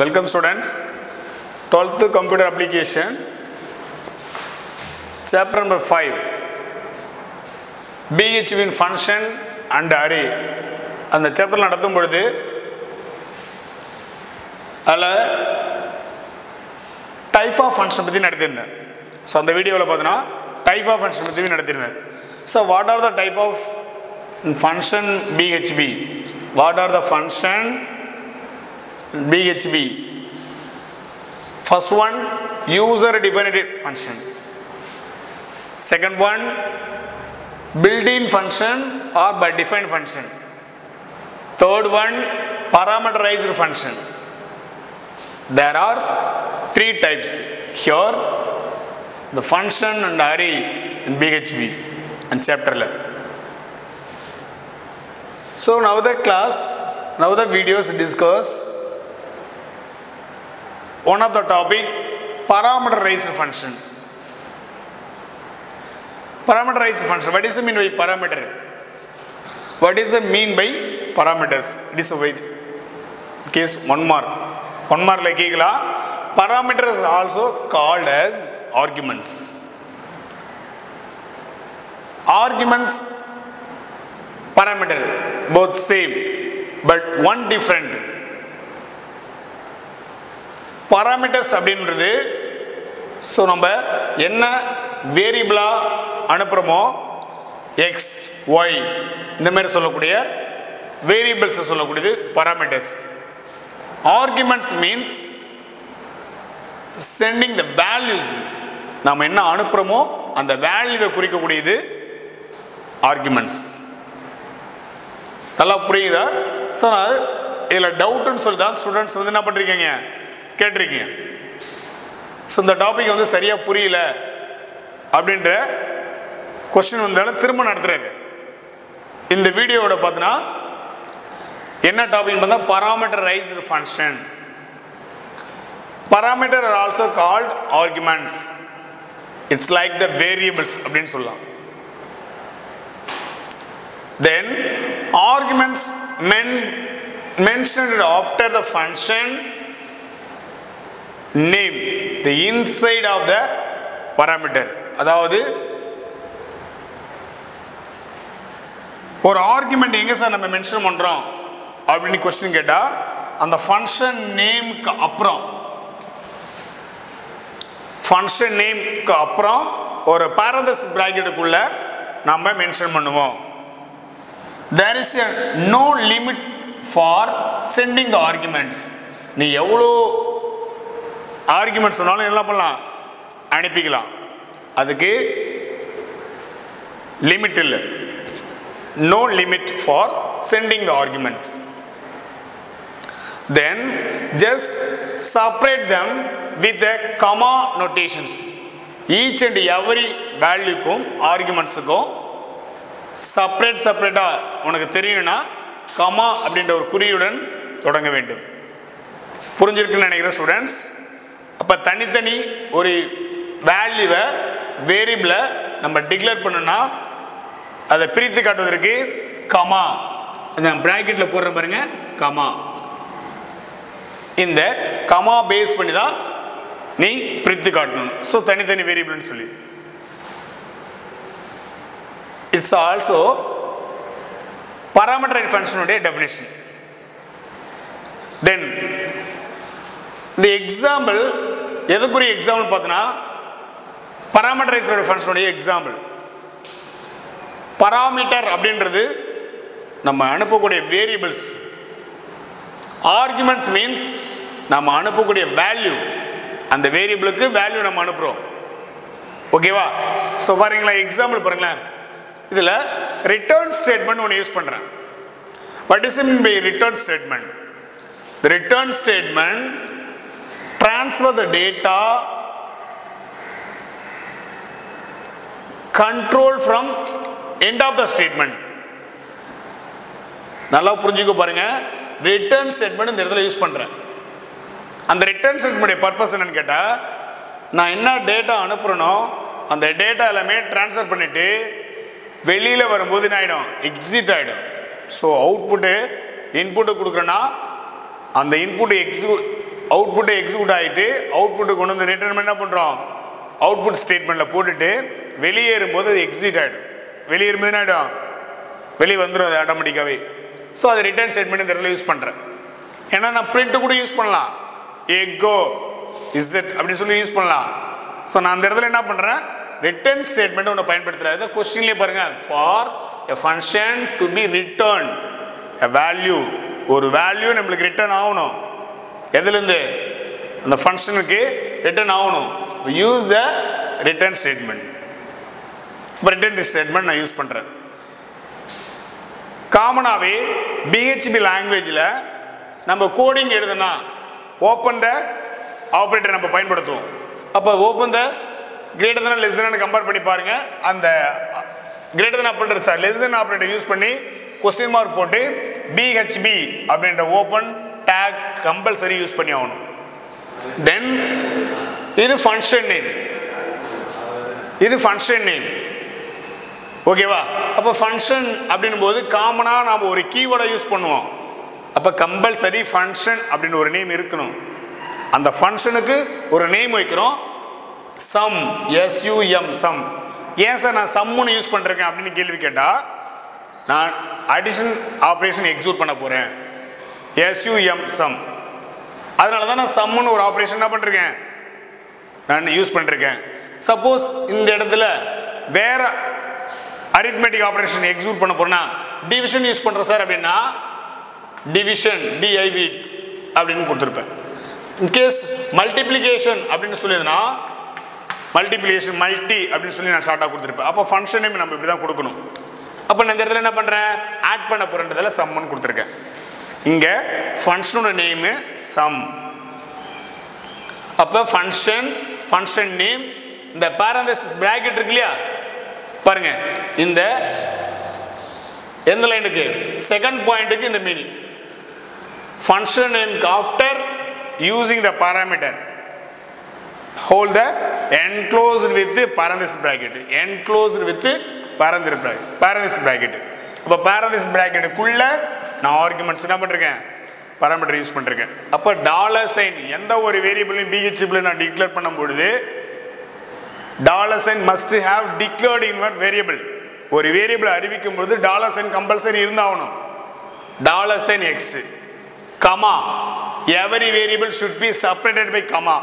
Welcome students, 12th computer application, chapter number 5, BHV in function and array. And the chapter நடத்தும் பொழுது அதில் type of function பற்றி நடத்திருந்தேன். So அந்த வீடியோவில் பார்த்தோன்னா type of function பற்றி நடத்திருந்தேன். So what are the type of function BHV? What are the function BHV? First one, user defined function. Second one, built-in function or by defined function. Third one, parameterized function. There are three types here, the function and array in BHV and chapter 11. So now the class, now the videos discuss one of the topic, parameterized function. Parameterized function. What is the mean by parameter? What is the mean by parameters? It is a way. Case 1 mark. 1 mark like ekla. Parameters are also called as arguments. Arguments, parameter, both same, but one different. Parameters அப்படின்றது so நம்ம என்ன வேரியபிளாக அனுப்புகிறோமோ X Y இந்த மாதிரி சொல்லக்கூடிய வேரியபிள்ஸை சொல்லக்கூடியது parameters. Arguments means sending the values. நாம் என்ன அனுப்புகிறோமோ அந்த வேல்யூவை குறிக்கக்கூடியது arguments. நல்லா புரியுதா? ஸோ இதில் டவுட்டுன்னு சொல்லி தான் ஸ்டூடெண்ட்ஸ் வந்து என்ன பண்ணுறீங்க கேட்டிருக்கீங்க. ஸோ இந்த டாபிக் வந்து சரியாக புரியல அப்படின்ற கொஸ்டின் வந்தாலும் திரும்ப நடத்துறது. இந்த வீடியோவோட பார்த்தோன்னா என்ன டாபிக் பார்த்தா parameterized function. Parameter are also called arguments. It's like the variables அப்படின்னு சொல்லலாம். Then arguments mentioned after the function name, the inside of the parameter. அதாவது ஒரு ஆர்குமெண்ட் எங்கே சார் நம்ம மென்ஷன் பண்ணுறோம் அப்படின்னு கொஸ்டின் கேட்டால் அந்த ஃபங்க்ஷன் நேம்க்கு அப்புறம் ஒரு பாரந்தசிஸ் பிராக்கெட்டுக்குள்ள நம்ம மென்ஷன் பண்ணுவோம். There is no limit for sending the arguments. நீ எவ்வளோ ஆர்குமெண்ட் சொன்னாலும் என்ன பண்ணலாம், அனுப்பிக்கலாம். அதுக்கு லிமிட் இல்லை. No limit for sending the arguments. Then just separate them with the comma notations. Each and every வேல்யூக்கும் ஆர்குமெண்ட்ஸுக்கும் செப்பரேட்டாக உனக்கு தெரியும்னா கமா அப்படின்ற ஒரு குறியுடன் தொடங்க வேண்டும். புரிஞ்சிருக்குன்னு நினைக்கிறேன் ஸ்டூடெண்ட்ஸ். அப்போ தனித்தனி ஒரு வேல்யூவை வேரியபிளை நம்ம டிக்ளேர் பண்ணோம்னா அதை பிரித்து காட்டுவதற்கு கமா, அந்த பிராக்கெட்டில் போடுற பாருங்க கமா, இந்த கமா பேஸ் பண்ணி தான் நீ பிரித்து காட்டணும். ஸோ தனித்தனி வேரியபிள்னு சொல்லி இட்ஸ் ஆல்சோ parameterized function உடைய டெஃபினேஷன். தென் இந்த எக்ஸாம்பிள் எதுக்குரிய எக்ஸாம்பிள் பார்த்தோன்னா parameterized function உடைய எக்ஸாம்பிள். பராமீட்டர் அப்படின்றது நம்ம அனுப்பக்கூடிய வேரியபிள்ஸ். ஆர்குமெண்ட்ஸ் மீன்ஸ் நம்ம அனுப்பக்கூடிய வேல்யூ, அந்த வேரியபிளுக்கு வேல்யூ நம்ம அனுப்புகிறோம். ஓகேவா? ஸோ பாருங்களா, எக்ஸாம்பிள் பாருங்களேன். இதில் ரிட்டர்ன் ஸ்டேட்மெண்ட் ஒன்று யூஸ் பண்ணுறேன். What is mean by return statement? The return statement transfer the data control from end of the statement. நல்லா புரிஞ்சுக்க பாருங்க. ரிட்டர்ன் ஸ்டேட்மெண்ட் இந்த இடத்துல யூஸ் பண்ணுறேன். அந்த ரிட்டர்ன் ஸ்டேட்மெண்ட் பர்பஸ் என்னன்னு கேட்டால், நான் என்ன டேட்டா அனுப்புகிறேனோ அந்த டேட்டா எல்லாமே ட்ரான்ஸ்ஃபர் பண்ணிவிட்டு வெளியில் வரும்போது என்ன ஆகிடும், எக்ஸிட் ஆகிடும். ஸோ அவுட்புட்டு இன்புட்டு கொடுக்குறேன்னா அந்த இன்புட் அவுட்புட் எக்ஸிக்யூட் ஆகிட்டு அவுட்புட்டு கொண்டு வந்து ரிட்டர்ன் என்ன பண்ணுறோம், அவுட்புட் ஸ்டேட்மெண்ட்டில் போட்டுட்டு வெளியேறும்போது அது எக்ஸிட் ஆகிடும். வெளியேறும்போது என்ன ஆகிடும், வெளியே வந்துடும் அது ஆட்டோமேட்டிக்காகவே. ஸோ அது ரிட்டர்ன் ஸ்டேட்மெண்ட் இந்த இடத்துல யூஸ் பண்ணுறேன். ஏன்னா நான் பிரிண்ட்டு கூட யூஸ் பண்ணலாம், எக்கோ இசட் அப்படின்னு சொல்லி யூஸ் பண்ணலாம். ஸோ நான் அந்த இடத்துல என்ன பண்ணுறேன், ரிட்டர்ன் ஸ்டேட்மெண்ட் ஒன்று பயன்படுத்துகிறேன். இதை கொஸ்டின்லேயே பாருங்கள், for a function to be return a value, ஒரு வேல்யூ நம்மளுக்கு ரிட்டர்ன் ஆகணும். எதுலேருந்து, அந்த ஃபங்க்ஷனுக்கு ரிட்டர்ன் ஆகணும். Use the return statement. இப்போ ரிட்டர்ன் ஸ்டேட்மெண்ட் நான் யூஸ் பண்ணுறேன். காமனாகவே பிஹெச்பி லாங்குவேஜில் நம்ம கோடிங் எழுதுனா ஓப்பன் த ஆப்ரேட்டர் நம்ம பயன்படுத்துவோம். அப்போ open the greater than less than compare பண்ணி பாருங்கள். அந்த greater than operator sir less than operator use பண்ணி கொஸ்டின் மார்க் போட்டு பிஹெச்பி அப்படின்ற ஓப்பன் டேக் கம்பல்சரி யூஸ் பண்ணி ஆகணும். தென் இது ஃபங்க்ஷன் நேம், இது ஃபங்க்ஷன் நேம். ஓகேவா? அப்போ ஃபங்க்ஷன் அப்படின் போது காமனாக நாம் ஒரு கீவேர்டை யூஸ் பண்ணுவோம். அப்போ கம்பல்சரி ஃபங்க்ஷன் அப்படின்னு ஒரு நேம் இருக்கணும். அந்த ஃபங்க்ஷனுக்கு ஒரு நேம் வைக்கிறோம், சம், SUM, சம். ஏன் சார் நான் சம்முன்னு யூஸ் பண்ணுறேன் அப்படின்னு கேள்வி கேட்டால், நான் அடிஷன் ஆப்ரேஷன் எக்ஸிக்யூட் பண்ண போகிறேன், SUM, சம். அதனால தான் நான் சம்முன்னு ஒரு ஆப்ரேஷன் என்ன பண்ணுறேன், நான் யூஸ் பண்ணிருக்கேன். சப்போஸ் இந்த இடத்துல வேற அரித்மெட்டிக் ஆப்ரேஷன் எக்ஸிக்யூட் பண்ண போறேன்னா டிவிஷன் யூஸ் பண்ணுறேன் சார் அப்படின்னா டிவிஷன் DIV அப்படின்னு கொடுத்துருப்பேன். இன்கேஸ் மல்டிப்ளிகேஷன் அப்படின்னு சொல்லிதுன்னா மல்டிப்ளிகேஷன் மல்டி அப்படின்னு சொல்லி நான் ஷார்ட்டாக கொடுத்துருப்பேன். அப்போ ஃபங்க்ஷன் நேம் நம்ம இப்படி தான் கொடுக்கணும். அப்போ நான் இந்த இடத்துல என்ன பண்ணுறேன், ஆட் பண்ண போகிறன்றதில் சம்முன்னு கொடுத்துருக்கேன். இங்கே ஃபங்க்ஷனோட நேமு சம். அப்போ ஃபங்க்ஷன் நேம், இந்த பாரந்தசிஸ் பிராக்கெட் இருக்கு இல்லையா, பாருங்க இந்த எந்த லைனுக்கு, செகண்ட் பாயிண்ட்டுக்கு இந்த meaning function name after using the parameter hold the enclosed with parenthesis bracket, enclosed with parenthesis bracket. அப்போ parenthesis bracket குள்ள நான் ஆர்குமெண்ட்ஸ் என்ன பண்ணிருக்கேன், பாராமீட்டர் யூஸ் பண்ணிருக்கேன். அப்போ டாலர் சைன் எந்த ஒரு வேரியபிளையும் பிஹெச்பியில் நான் டிக்ளேர் பண்ணும்பொழுது dollar sign must have declared in one variable. ஒரு வேரியபிள் அறிவிக்கும் பொழுது டாலர் சைன் கம்பல்சரி இருந்தாகணும். Dollar sign x comma, every variable should be separated by comma.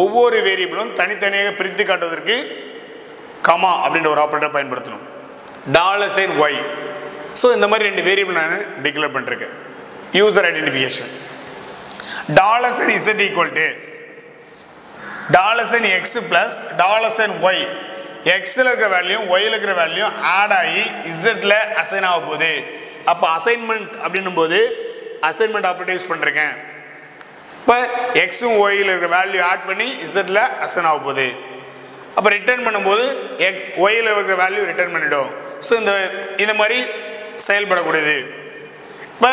ஒவ்வொரு வேரியபிளும் தனித்தனியாக பிரித்து காட்டுவதற்கு கமா அப்படின்ற ஒரு ஆப்ரேட்டர் பயன்படுத்தணும். Dollar sign Y. ஸோ இந்த மாதிரி ரெண்டு வேரியபிள் நான் டிக்ளேர் பண்ணிருக்கேன். User identification dollar sign z equal to dollar sign x plus dollar sign y. எக்ஸில் இருக்கிற வேல்யூயும் ஒயில் இருக்கிற வேல்யூயும் ஆட் ஆகி இசட்ல அசைன் ஆக போகுது. அப்போ அசைன்மெண்ட் அப்படின்னும் போது அசைன்மெண்ட் ஆப்ரேட்டர் யூஸ் பண்ணிருக்கேன். இப்போ எக்ஸும் ஒயில் இருக்கிற வேல்யூ ஆட் பண்ணி இசட்ல அசைன் ஆக போகுது. அப்போ ரிட்டர்ன் பண்ணும்போது ஒயில் இருக்கிற வேல்யூ ரிட்டர்ன் பண்ணிடும். ஸோ இந்த மாதிரி செயல்படக்கூடியது. இப்போ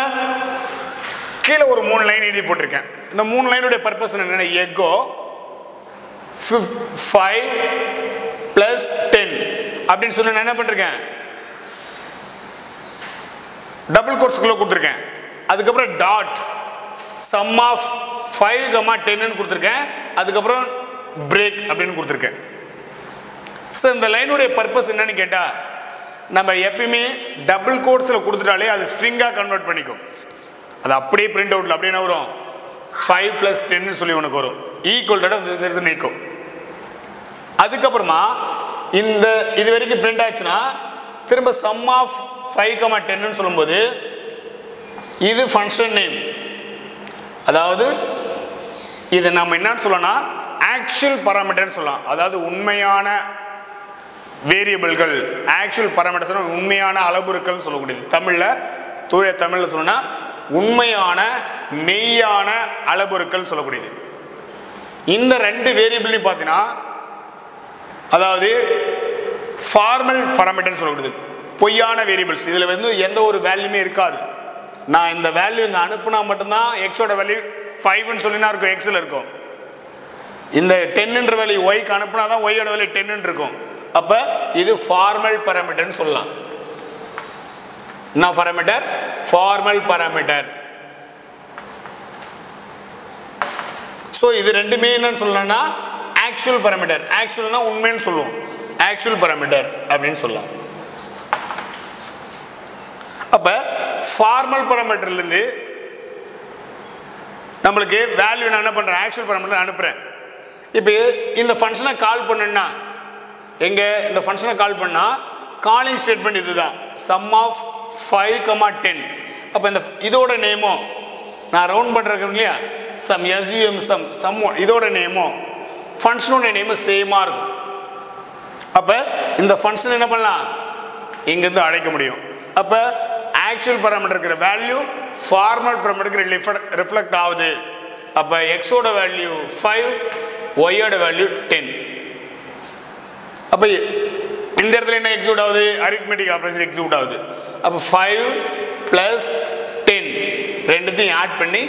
கீழே ஒரு 3 லைன் எழுதி போட்டிருக்கேன். இந்த 3 லைனுடைய பர்பஸ் என்னென்ன, எக்கோ 5 + 10 அப்படின்னு சொல்லி நான் என்ன பண்ணிருக்கேன், டபுள் கோட்ஸ்குள்ளே கொடுத்துருக்கேன். அதுக்கப்புறம் டாட் சம் ஆஃப் 5, 10 கொடுத்துருக்கேன். அதுக்கப்புறம் பிரேக் அப்படின்னு கொடுத்துருக்கேன். ஸோ இந்த லைனுடைய பர்பஸ் என்னன்னு கேட்டால், நம்ம எப்பயுமே டபுள் கோட்ஸில் கொடுத்துட்டாலே அது ஸ்ட்ரிங்காக கன்வெர்ட் பண்ணிக்கும். அது அப்படியே பிரிண்ட் அவுட்டில் அப்படியே என்ன வரும், 5 + 10 சொல்லி உனக்கு வரும். ஈக்குவல் நீக்கும். அதுக்கப்புறமா இது வரைக்கும் பிரிண்ட் ஆச்சுன்னா திரும்ப சம் ஆஃப் 5, 10 சொல்லும்போது இது ஃபங்க்ஷன் நேம். அதாவது இது நம்ம என்னன்னு சொல்லலாம்னா ஆக்சுவல் பாராமீட்டர் சொல்லலாம். அதாவது உண்மையான வேரியபிள்கள், ஆக்சுவல் பாராமீட்டர்ஸ் உண்மையான அளவுருக்கள் சொல்லக்கூடியது. தமிழில் சொல்லணும்னா உண்மையான மெய்யான அளவுருக்கள் சொல்லக்கூடியது. இந்த 2 வேரியபிள்லையும் பார்த்தீங்கன்னா, அதாவது ஃபார்மல் பாராமீட்டர் சொல்லக்கூடியது பொய்யான வேரியபிள்ஸ். இதில் வந்து எந்த ஒரு வேல்யூமே இருக்காது. நான் இந்த வேல்யூ இங்கே அனுப்புனா மட்டும்தான் எக்ஸோட வேல்யூ 5ன்னு சொல்லினா இருக்கும், எக்ஸில் இருக்கும். இந்த 10ன்ற வேல்யூ ஒய்க்கு அனுப்புனா தான் ஒய்யோட வேல்யூ 10ன்னு இருக்கும். அப்போ இது ஃபார்மல் பாராமீட்டர்னு சொல்லலாம். என்ன பாராமீட்டர், ஃபார்மல் பாராமீட்டர். ஸோ இது ரெண்டுமே என்னன்னு சொல்லலாம்னா ஆக்சுவல் பாராமீட்டர். ஆக்சுவல்னா உண்மைன்னு சொல்லுவோம், ஆக்சுவல் பாராமீட்டர் அப்படின்னு சொல்லலாம். அப்போ ஃபார்மல் பாராமீட்டர்லேருந்து நம்மளுக்கு வேல்யூ நான் என்ன பண்ணுறேன், ஆக்சுவல் பாராமீட்டர் அனுப்புகிறேன். இப்போ இந்த ஃபங்க்ஷனை கால் பண்ணுன்னா எங்கே இந்த ஃபங்க்ஷனை கால் பண்ணால் காலிங் ஸ்டேட்மெண்ட் இதுதான், சம் ஆஃப் 5, 10. அப்போ இந்த இதோட நேமோ நான் ரவுண்ட் பண்ணுறேன் இல்லையா, சம் எஸ்யூஎம் சம் இதோட நேமோ ஃபங்க்ஷனோட நேமும் சேமாக இருக்கும். அப்போ இந்த ஃபங்க்ஷன் என்ன பண்ணலாம், இங்கேருந்து அழைக்க முடியும். அப்போ ஆக்சுவல் பாராமீட்டர் இருக்கிற வேல்யூ ஃபார்மல் பாராமீட்டருக்கு ரிஃப்ளெக்ட் ஆகுது. அப்போ எக்ஸோட வேல்யூ 5, ஒய்யோட வேல்யூ 10. அப்போ இந்த இடத்துல என்ன எக்ஸிக்யூட் ஆகுது, அரித்மெட்டிக் ஆப்ரேஷன் எக்ஸிக்யூட் ஆகுது. அப்போ 5 + 10 ரெண்டுத்தையும் ஆட் பண்ணி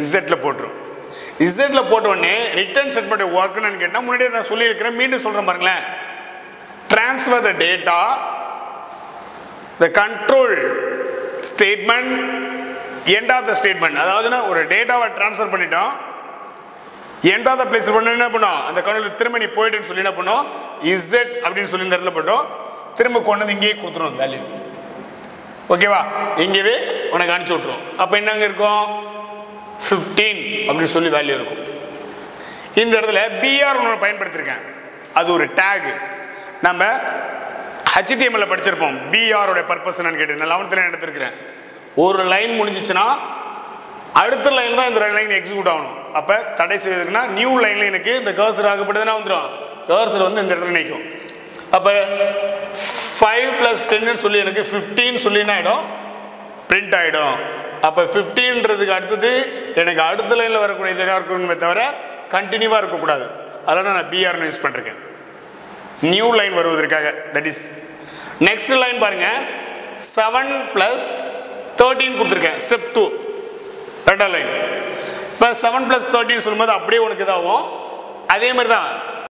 இசட்டில் போட்டுரும். இசட்டில் போட்ட உடனே ரிட்டர்ன் ஸ்டேட்மெண்ட் ஒர்க்குன்னு கேட்டால் முன்னாடியே நான் சொல்லியிருக்கிறேன், மீண்டும் சொல்கிறேன் பாருங்களேன். Transfer the data, the control statement, end of the statement. அதாவதுன்னா ஒரு டேட்டாவை ட்ரான்ஸ்ஃபர் பண்ணிட்டோம், எண்ட் ஆஃப் த பிளேஸ் பண்ண என்ன பண்ணோம், அந்த கண்ட்ரோல் திரும்ப நீ போயிட்டுன்னு சொல்லி என்ன பண்ணோம், இசட் அப்படின்னு சொல்லி இந்த இடத்துல போட்டோம், திரும்ப கொண்டு வந்து இங்கேயே கொடுத்துரும் வேல்யூ. ஓகேவா, இங்கேயே உனக்கு அனுப்பிச்சி விட்ருவோம். அப்போ என்னங்க இருக்கும், 15 அப்படின்னு சொல்லி வேல்யூ இருக்கும். இந்த இடத்துல பிஆர் ஒன்று பயன்படுத்தியிருக்கேன், அது ஒரு டேக். நம்ம HTML படிச்சிருப்போம். பிஆரோட பர்பஸ் என்னன்னு கேட்டு நான் 11th எடுத்துருக்கிறேன். ஒரு லைன் முடிஞ்சிச்சுன்னா அடுத்த லைன் தான் இந்த லைன் எக்ஸிக்யூட் ஆகணும். அப்போ தடை செய்வதுக்குன்னா நியூ லைனில் எனக்கு இந்த கர்சர் ஆகப்பட்டதுன்னா வந்துடும், கர்சர் வந்து இந்த இடத்துல நிற்கும். அப்போ 5 + 10 சொல்லி எனக்கு 15 சொல்லி என்ன ஆகிடும், பிரிண்ட் ஆகிடும். அப்போ 15ன்றதுக்கு அடுத்தது எனக்கு அடுத்த லைனில் வரக்கூடிய இதாக இருக்கணுமே தவிர கண்டினியூவாக இருக்கக்கூடாது. அதனால் நான் பிஆர்னு யூஸ் பண்ணிருக்கேன், நியூ லைன் வருவதற்காக. தட் இஸ் நெக்ஸ்ட் லைன் பாருங்க, 7 + 13 கொடுத்துருக்கேன், ஸ்டெப் 2 ரெண்டாவது லைன். இப்போ 7 + 13 சொல்லும்போது அப்படியே உனக்கு இதாகும். அதே மாதிரி தான்